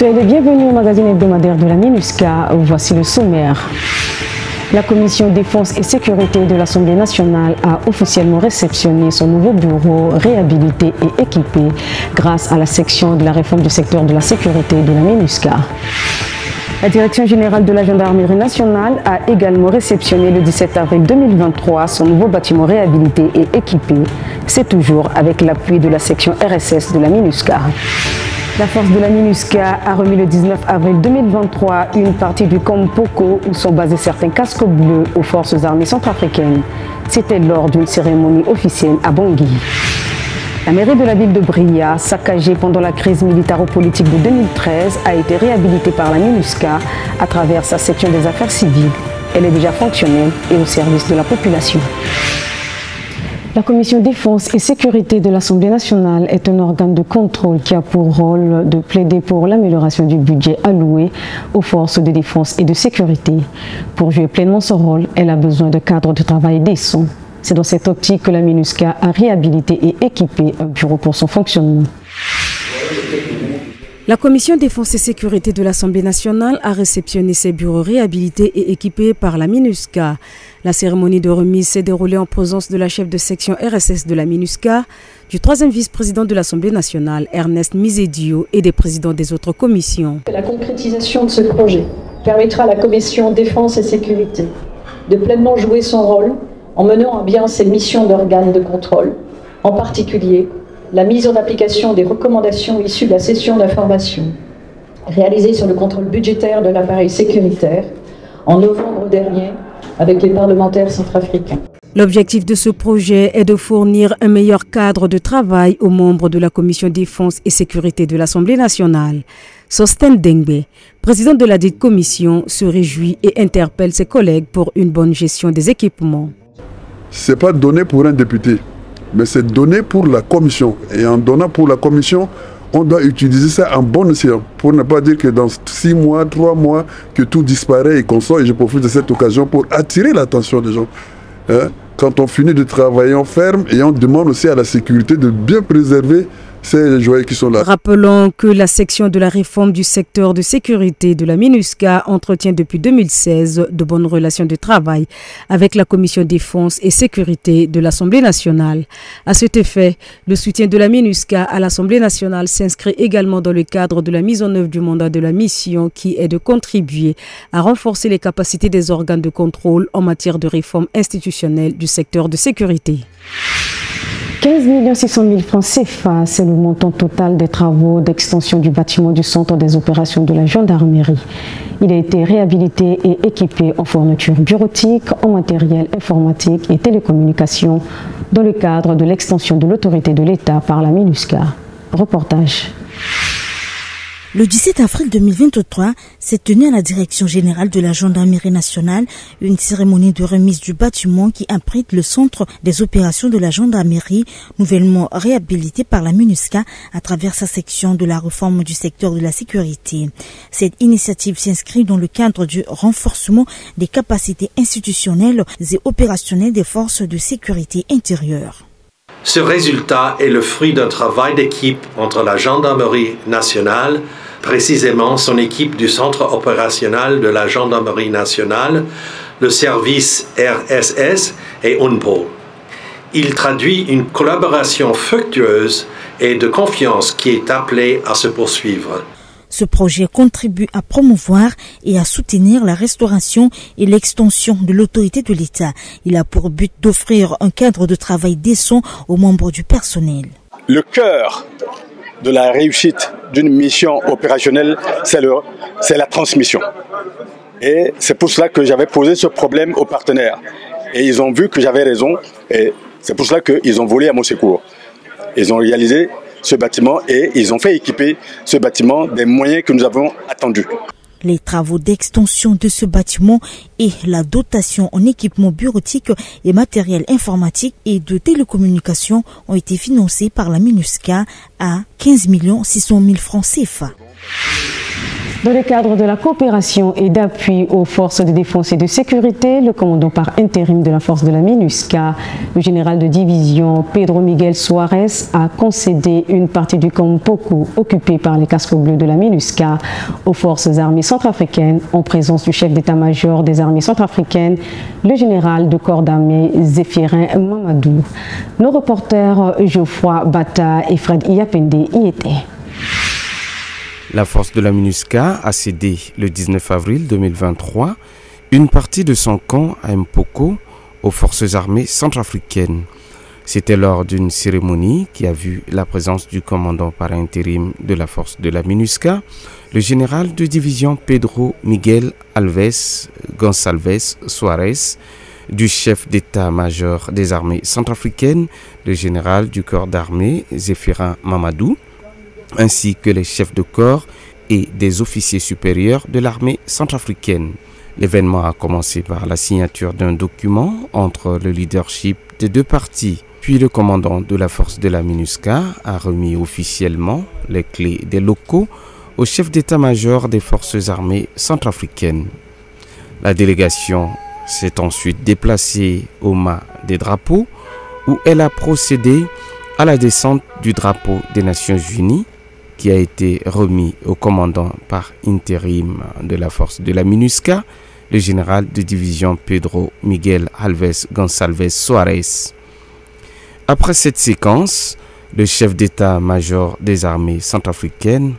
Soyez les bienvenus au magazine hebdomadaire de la MINUSCA. Voici le sommaire. La Commission Défense et Sécurité de l'Assemblée nationale a officiellement réceptionné son nouveau bureau réhabilité et équipé grâce à la section de la réforme du secteur de la sécurité de la MINUSCA. La Direction générale de la Gendarmerie nationale a également réceptionné le 17 avril 2023 son nouveau bâtiment réhabilité et équipé. C'est toujours avec l'appui de la section RSS de la MINUSCA. La force de la MINUSCA a remis le 19 avril 2023 une partie du camp Poko où sont basés certains casques bleus aux forces armées centrafricaines. C'était lors d'une cérémonie officielle à Bangui. La mairie de la ville de Bria, saccagée pendant la crise militaro-politique de 2013, a été réhabilitée par la MINUSCA à travers sa section des affaires civiles. Elle est déjà fonctionnelle et au service de la population. La Commission Défense et Sécurité de l'Assemblée nationale est un organe de contrôle qui a pour rôle de plaider pour l'amélioration du budget alloué aux forces de défense et de sécurité. Pour jouer pleinement son rôle, elle a besoin de cadres de travail décents. C'est dans cette optique que la MINUSCA a réhabilité et équipé un bureau pour son fonctionnement. La Commission Défense et Sécurité de l'Assemblée nationale a réceptionné ses bureaux réhabilités et équipés par la MINUSCA. La cérémonie de remise s'est déroulée en présence de la chef de section RSS de la MINUSCA, du troisième vice-président de l'Assemblée nationale, Ernest Mizedio, et des présidents des autres commissions. La concrétisation de ce projet permettra à la Commission Défense et Sécurité de pleinement jouer son rôle en menant à bien ses missions d'organes de contrôle, en particulier la mise en application des recommandations issues de la session d'information réalisée sur le contrôle budgétaire de l'appareil sécuritaire en novembre dernier avec les parlementaires centrafricains. L'objectif de ce projet est de fournir un meilleur cadre de travail aux membres de la Commission Défense et Sécurité de l'Assemblée nationale. Sosten Dengbe, président de la dite commission, se réjouit et interpelle ses collègues pour une bonne gestion des équipements. Ce n'est pas donné pour un député, mais c'est donné pour la commission. Et en donnant pour la commission, on doit utiliser ça en bon escient pour ne pas dire que dans 6 mois, 3 mois, que tout disparaît et qu'on sort. Et je profite de cette occasion pour attirer l'attention des gens. Quand on finit de travailler, on ferme et on demande aussi à la sécurité de bien préserver ces joyaux qui sont là. Rappelons que la section de la réforme du secteur de sécurité de la MINUSCA entretient depuis 2016 de bonnes relations de travail avec la Commission Défense et Sécurité de l'Assemblée nationale. À cet effet, le soutien de la MINUSCA à l'Assemblée nationale s'inscrit également dans le cadre de la mise en œuvre du mandat de la mission qui est de contribuer à renforcer les capacités des organes de contrôle en matière de réforme institutionnelle du secteur de sécurité. 15 600 000 francs CFA, c'est le montant total des travaux d'extension du bâtiment du centre des opérations de la gendarmerie. Il a été réhabilité et équipé en fourniture bureautique, en matériel informatique et télécommunications dans le cadre de l'extension de l'autorité de l'État par la MINUSCA. Reportage. Le 17 avril 2023 s'est tenue à la Direction générale de la Gendarmerie nationale une cérémonie de remise du bâtiment qui abrite le centre des opérations de la gendarmerie, nouvellement réhabilité par la MINUSCA à travers sa section de la réforme du secteur de la sécurité. Cette initiative s'inscrit dans le cadre du renforcement des capacités institutionnelles et opérationnelles des forces de sécurité intérieure. Ce résultat est le fruit d'un travail d'équipe entre la Gendarmerie nationale, précisément son équipe du Centre opérationnel de la Gendarmerie nationale, le service RSS et UNPOL. Il traduit une collaboration fructueuse et de confiance qui est appelée à se poursuivre. Ce projet contribue à promouvoir et à soutenir la restauration et l'extension de l'autorité de l'État. Il a pour but d'offrir un cadre de travail décent aux membres du personnel. Le cœur de la réussite d'une mission opérationnelle, c'est la transmission. Et c'est pour cela que j'avais posé ce problème aux partenaires. Et ils ont vu que j'avais raison et c'est pour cela qu'ils ont volé à mon secours. Ils ont réalisé ce bâtiment et ils ont fait équiper ce bâtiment des moyens que nous avons attendus. Les travaux d'extension de ce bâtiment et la dotation en équipement bureautique et matériel informatique et de télécommunications ont été financés par la MINUSCA à 15 600 000 francs CFA. Dans le cadre de la coopération et d'appui aux forces de défense et de sécurité, le commandant par intérim de la force de la MINUSCA, le général de division Pedro Miguel Suarez, a concédé une partie du camp Mpoko occupé par les casques bleus de la MINUSCA aux forces armées centrafricaines en présence du chef d'état-major des armées centrafricaines, le général de corps d'armée Zéphirin Mamadou. Nos reporters Geoffroy Bata et Fred Iyapende y étaient. La force de la MINUSCA a cédé le 19 avril 2023 une partie de son camp à Mpoko aux forces armées centrafricaines. C'était lors d'une cérémonie qui a vu la présence du commandant par intérim de la force de la MINUSCA, le général de division Pedro Miguel Alves Gonçalves Suarez, du chef d'état-major des armées centrafricaines, le général du corps d'armée Zéphirin Mamadou, ainsi que les chefs de corps et des officiers supérieurs de l'armée centrafricaine. L'événement a commencé par la signature d'un document entre le leadership des deux parties. Puis le commandant de la force de la MINUSCA a remis officiellement les clés des locaux au chef d'état-major des forces armées centrafricaines. La délégation s'est ensuite déplacée au mât des drapeaux où elle a procédé à la descente du drapeau des Nations Unies qui a été remis au commandant par intérim de la force de la MINUSCA, le général de division Pedro Miguel Alves Gonçalves Suarez. Après cette séquence, le chef d'état-major des armées centrafricaines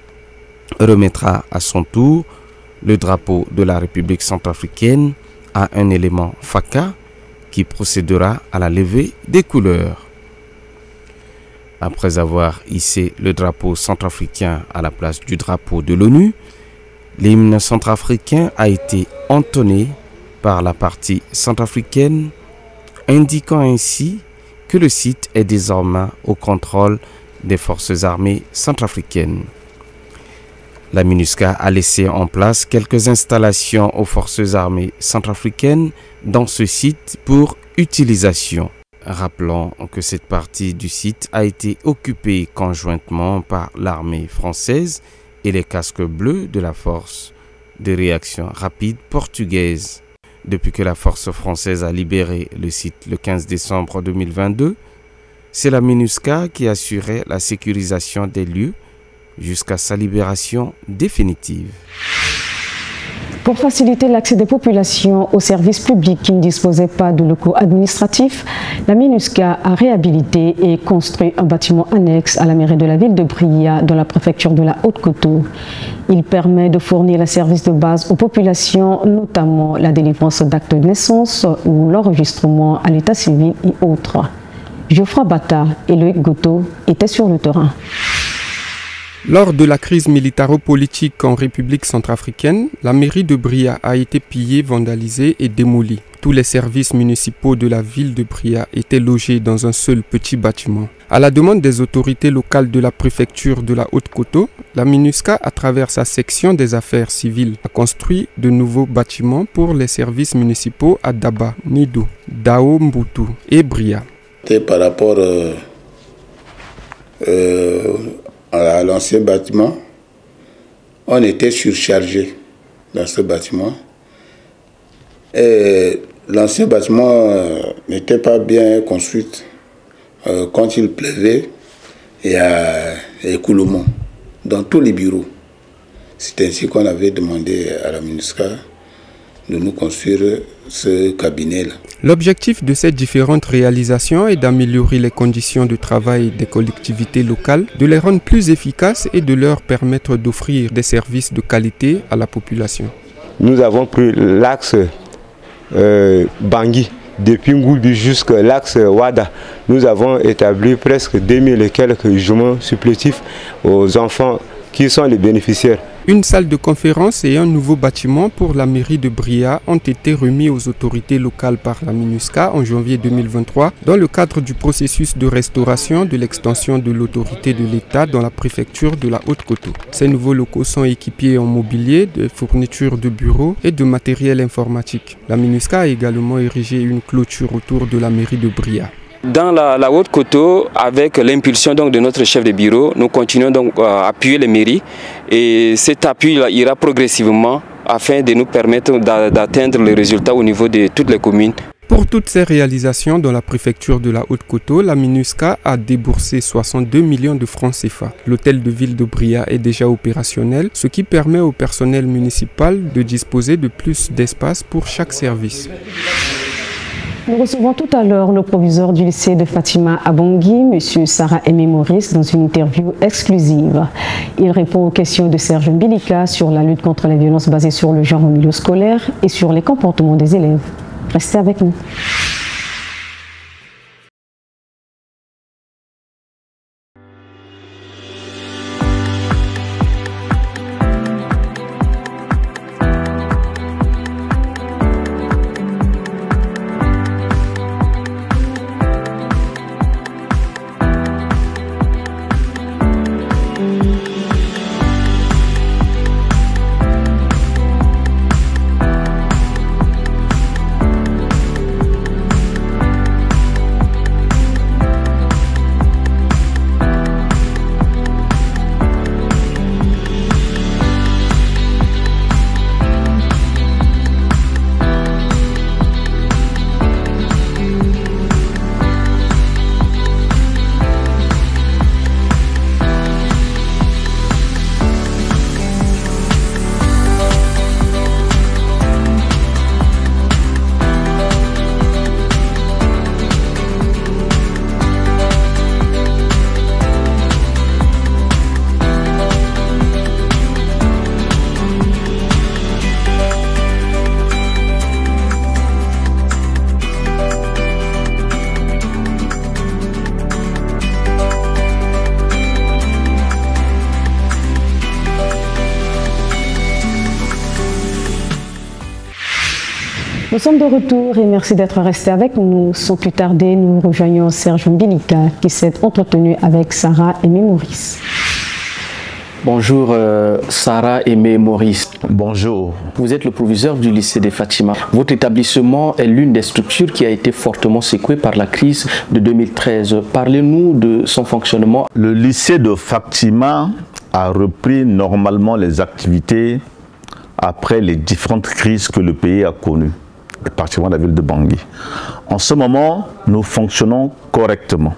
remettra à son tour le drapeau de la République centrafricaine à un élément FACA qui procédera à la levée des couleurs. Après avoir hissé le drapeau centrafricain à la place du drapeau de l'ONU, l'hymne centrafricain a été entonné par la partie centrafricaine, indiquant ainsi que le site est désormais au contrôle des forces armées centrafricaines. La MINUSCA a laissé en place quelques installations aux forces armées centrafricaines dans ce site pour utilisation. Rappelons que cette partie du site a été occupée conjointement par l'armée française et les casques bleus de la force de réaction rapide portugaise. Depuis que la force française a libéré le site le 15 décembre 2022, c'est la MINUSCA qui assurait la sécurisation des lieux jusqu'à sa libération définitive. Pour faciliter l'accès des populations aux services publics qui ne disposaient pas de locaux administratifs, la MINUSCA a réhabilité et construit un bâtiment annexe à la mairie de la ville de Bria dans la préfecture de la Haute-Coteau. Il permet de fournir les services de base aux populations, notamment la délivrance d'actes de naissance ou l'enregistrement à l'état civil et autres. Geoffroy Bata et Loïc Goto étaient sur le terrain. Lors de la crise militaro-politique en République centrafricaine, la mairie de Bria a été pillée, vandalisée et démolie. Tous les services municipaux de la ville de Bria étaient logés dans un seul petit bâtiment. À la demande des autorités locales de la préfecture de la Haute-Coteau, la MINUSCA, à travers sa section des affaires civiles, a construit de nouveaux bâtiments pour les services municipaux à Daba, Nido, Dao Mbutu et Bria. Par rapport à l'ancien bâtiment, on était surchargé dans ce bâtiment. Et l'ancien bâtiment n'était pas bien construit. Quand il pleuvait, il y a écoulement dans tous les bureaux. C'est ainsi qu'on avait demandé à la MINUSCA de nous construire ce cabinet-là. L'objectif de ces différentes réalisations est d'améliorer les conditions de travail des collectivités locales, de les rendre plus efficaces et de leur permettre d'offrir des services de qualité à la population. Nous avons pris l'axe Bangui, depuis Ngoubi jusqu'à l'axe Wada. Nous avons établi presque 2000 et quelques logements supplétifs aux enfants qui sont les bénéficiaires. Une salle de conférence et un nouveau bâtiment pour la mairie de Bria ont été remis aux autorités locales par la MINUSCA en janvier 2023 dans le cadre du processus de restauration de l'extension de l'autorité de l'État dans la préfecture de la Haute-Coteau. Ces nouveaux locaux sont équipés en mobilier, de fournitures de bureaux et de matériel informatique. La MINUSCA a également érigé une clôture autour de la mairie de Bria. Dans la Haute-Coteau, avec l'impulsion de notre chef de bureau, nous continuons donc à appuyer les mairies et cet appui ira progressivement afin de nous permettre d'atteindre les résultats au niveau de toutes les communes. Pour toutes ces réalisations dans la préfecture de la Haute-Coteau, la MINUSCA a déboursé 62 millions de francs CFA. L'hôtel de ville de Bria est déjà opérationnel, ce qui permet au personnel municipal de disposer de plus d'espace pour chaque service. Nous recevons tout à l'heure le proviseur du lycée de Fatima à Bangui, M. Sarah Aimé Maurice, dans une interview exclusive. Il répond aux questions de Serge Mbilika sur la lutte contre les violences basées sur le genre au milieu scolaire et sur les comportements des élèves. Restez avec nous. Nous sommes de retour et merci d'être restés avec nous. Sans plus tarder, nous rejoignons Serge Mbilika qui s'est entretenu avec Sarah Aimé Maurice. Bonjour Sarah Aimé Maurice. Bonjour. Vous êtes le proviseur du lycée de Fatima. Votre établissement est l'une des structures qui a été fortement secouée par la crise de 2013. Parlez-nous de son fonctionnement. Le lycée de Fatima a repris normalement les activités après les différentes crises que le pays a connues, et particulièrement la ville de Bangui. En ce moment, nous fonctionnons correctement.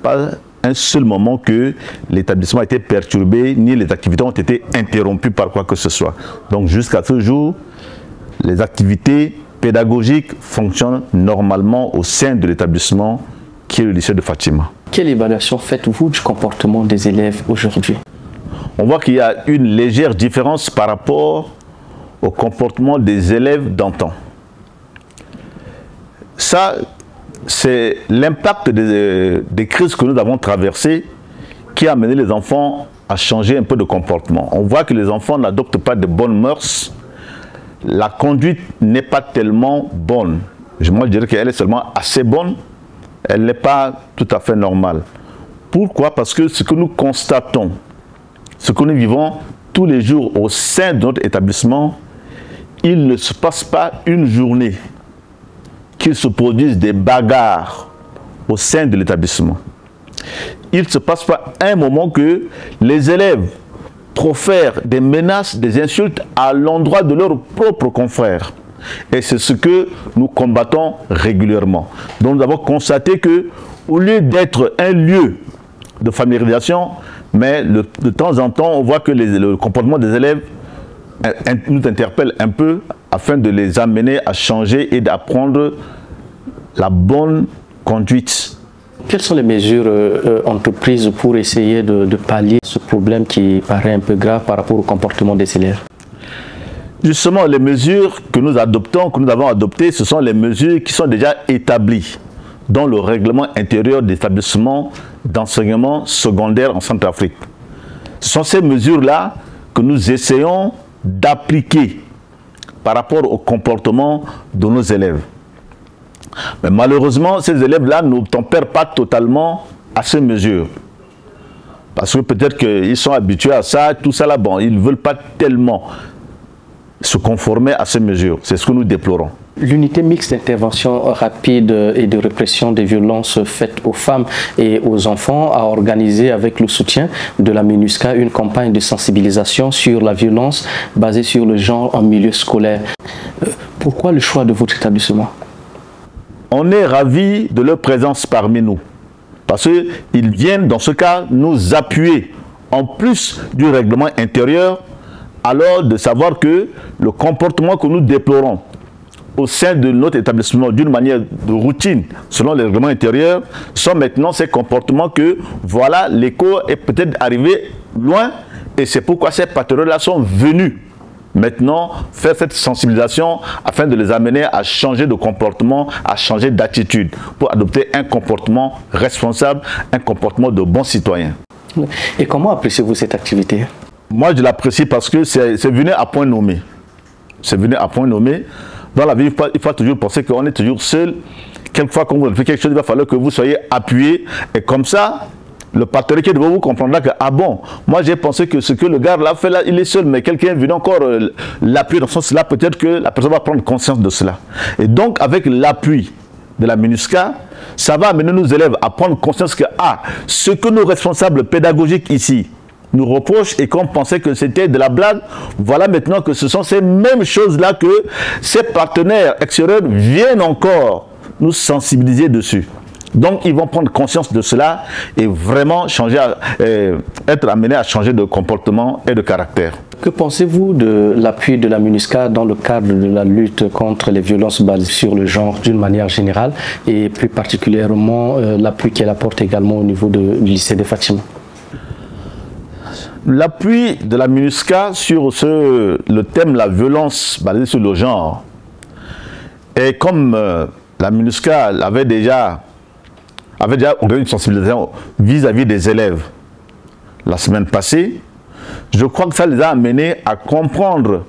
Pas un seul moment que l'établissement a été perturbé, ni les activités ont été interrompues par quoi que ce soit. Donc jusqu'à ce jour, les activités pédagogiques fonctionnent normalement au sein de l'établissement qui est le lycée de Fatima. Quelle évaluation faites-vous du comportement des élèves aujourd'hui? On voit qu'il y a une légère différence par rapport au comportement des élèves d'antan. Ça, c'est l'impact des crises que nous avons traversées qui a amené les enfants à changer un peu de comportement. On voit que les enfants n'adoptent pas de bonnes mœurs. La conduite n'est pas tellement bonne. Moi, je dirais qu'elle est seulement assez bonne. Elle n'est pas tout à fait normale. Pourquoi? Parce que ce que nous constatons, ce que nous vivons tous les jours au sein de notre établissement, il ne se passe pas une journée qu'il se produise des bagarres au sein de l'établissement. Il ne se passe pas un moment que les élèves profèrent des menaces, des insultes à l'endroit de leurs propres confrères. Et c'est ce que nous combattons régulièrement. Donc nous avons constaté que, au lieu d'être un lieu de familiarisation, mais de temps en temps, on voit que le comportement des élèves nous interpelle un peu afin de les amener à changer et d'apprendre la bonne conduite. Quelles sont les mesures entreprises pour essayer de pallier ce problème qui paraît un peu grave par rapport au comportement des élèves? Justement, les mesures que nous adoptons, que nous avons adoptées, ce sont les mesures qui sont déjà établies dans le règlement intérieur des établissements d'enseignement secondaire en Centrafrique. Ce sont ces mesures-là que nous essayons d'appliquer par rapport au comportement de nos élèves. Mais malheureusement, ces élèves-là ne tempèrent pas totalement à ces mesures. Parce que peut-être qu'ils sont habitués à ça, tout ça là, bon, ils ne veulent pas tellement se conformer à ces mesures. C'est ce que nous déplorons. L'unité mixte d'intervention rapide et de répression des violences faites aux femmes et aux enfants a organisé avec le soutien de la MINUSCA une campagne de sensibilisation sur la violence basée sur le genre en milieu scolaire. Pourquoi le choix de votre établissement? On est ravis de leur présence parmi nous parce qu'ils viennent dans ce cas nous appuyer en plus du règlement intérieur, alors de savoir que le comportement que nous déplorons au sein de notre établissement d'une manière de routine, selon les règlements intérieurs, sont maintenant ces comportements que, voilà, l'écho est peut-être arrivé loin et c'est pourquoi ces partenaires-là sont venus maintenant faire cette sensibilisation afin de les amener à changer de comportement, à changer d'attitude pour adopter un comportement responsable, un comportement de bon citoyen. Et comment appréciez-vous cette activité? Moi, je l'apprécie parce que c'est venu à point nommé. C'est venu à point nommé. Dans la vie, il faut toujours penser qu'on est toujours seul. Quelquefois, quand vous faites quelque chose, il va falloir que vous soyez appuyé. Et comme ça, le partenaire qui est devant vous comprendra que, ah bon, moi j'ai pensé que ce que le gars là fait là, il est seul, mais quelqu'un vient encore l'appuyer dans ce sens-là, peut-être que la personne va prendre conscience de cela. Et donc, avec l'appui de la MINUSCA, ça va amener nos élèves à prendre conscience que, ah, ce que nos responsables pédagogiques ici nous reprochent et qu'on pensait que c'était de la blague, voilà maintenant que ce sont ces mêmes choses-là que ces partenaires extérieurs viennent encore nous sensibiliser dessus. Donc ils vont prendre conscience de cela et vraiment changer, être amenés à changer de comportement et de caractère. Que pensez-vous de l'appui de la MINUSCA dans le cadre de la lutte contre les violences basées sur le genre d'une manière générale et plus particulièrement l'appui qu'elle apporte également au niveau du lycée de Fatima? L'appui de la MINUSCA sur le thème de la violence basée sur le genre, et comme la MINUSCA avait déjà organisé une sensibilisation vis-à-vis des élèves la semaine passée, je crois que ça les a amenés à comprendre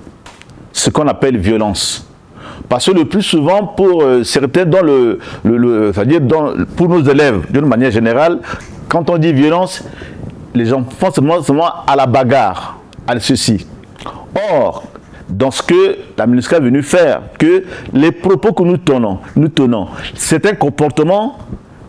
ce qu'on appelle violence. Parce que le plus souvent, pour certains, c'est-à-dire pour nos élèves, d'une manière générale, quand on dit violence, les gens pensent seulement à la bagarre, à ceci. Or, dans ce que la MINUSCA est venue faire, que les propos que nous tenons, c'est un comportement,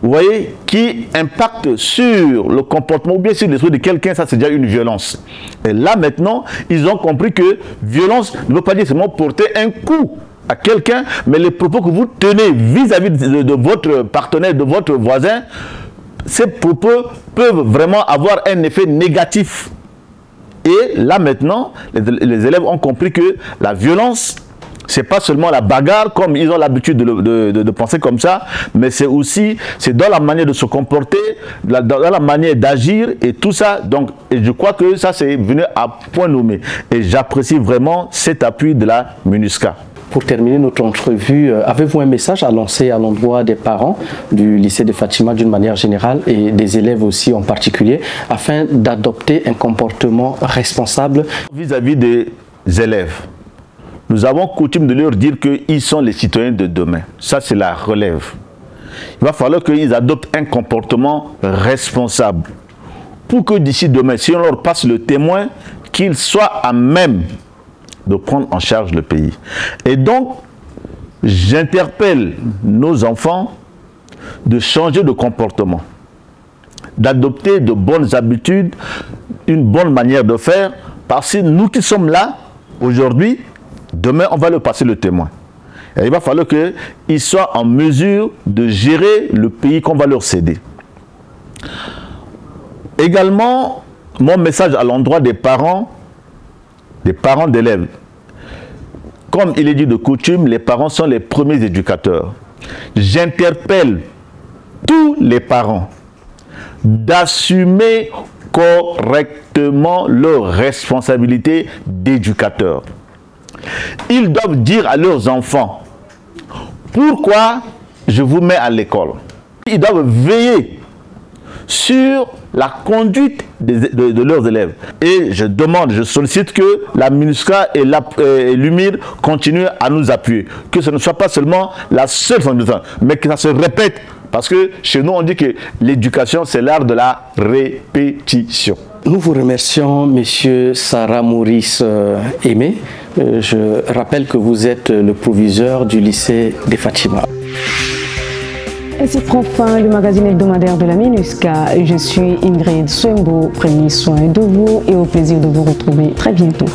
vous voyez, qui impacte sur le comportement ou bien sur l'esprit de quelqu'un, ça c'est déjà une violence. Et là maintenant, ils ont compris que violence ne veut pas dire seulement porter un coup à quelqu'un, mais les propos que vous tenez vis-à-vis de votre partenaire, de votre voisin, ces propos peuvent vraiment avoir un effet négatif. Et là maintenant, les élèves ont compris que la violence, c'est pas seulement la bagarre comme ils ont l'habitude de penser comme ça, mais c'est aussi, c'est dans la manière de se comporter, dans la manière d'agir et tout ça. Donc, et je crois que ça c'est venu à point nommé. Et j'apprécie vraiment cet appui de la MINUSCA. Pour terminer notre entrevue, avez-vous un message à lancer à l'endroit des parents du lycée de Fatima d'une manière générale et des élèves aussi en particulier afin d'adopter un comportement responsable vis-à-vis des élèves? Nous avons coutume de leur dire qu'ils sont les citoyens de demain. Ça, c'est la relève. Il va falloir qu'ils adoptent un comportement responsable pour que d'ici demain, si on leur passe le témoin, qu'ils soient à même de prendre en charge le pays. Et donc, j'interpelle nos enfants de changer de comportement, d'adopter de bonnes habitudes, une bonne manière de faire, parce que nous qui sommes là, aujourd'hui, demain, on va leur passer le témoin. Et il va falloir qu'ils soient en mesure de gérer le pays qu'on va leur céder. Également, mon message à l'endroit des parents d'élèves. Comme il est dit de coutume, les parents sont les premiers éducateurs. J'interpelle tous les parents d'assumer correctement leur responsabilité d'éducateur. Ils doivent dire à leurs enfants pourquoi je vous mets à l'école. Ils doivent veiller sur la conduite de leurs élèves. Et je demande, je sollicite que la MINUSCA et l'UMIR continuent à nous appuyer. Que ce ne soit pas seulement la seule sensibilisation, mais que ça se répète. Parce que chez nous, on dit que l'éducation, c'est l'art de la répétition. Nous vous remercions, Monsieur Sarah Maurice Aimé, Je rappelle que vous êtes le proviseur du lycée des Fatima. Ainsi prend fin le magazine hebdomadaire de la MINUSCA. Je suis Ingrid Swembo. Prenez soin de vous et au plaisir de vous retrouver très bientôt.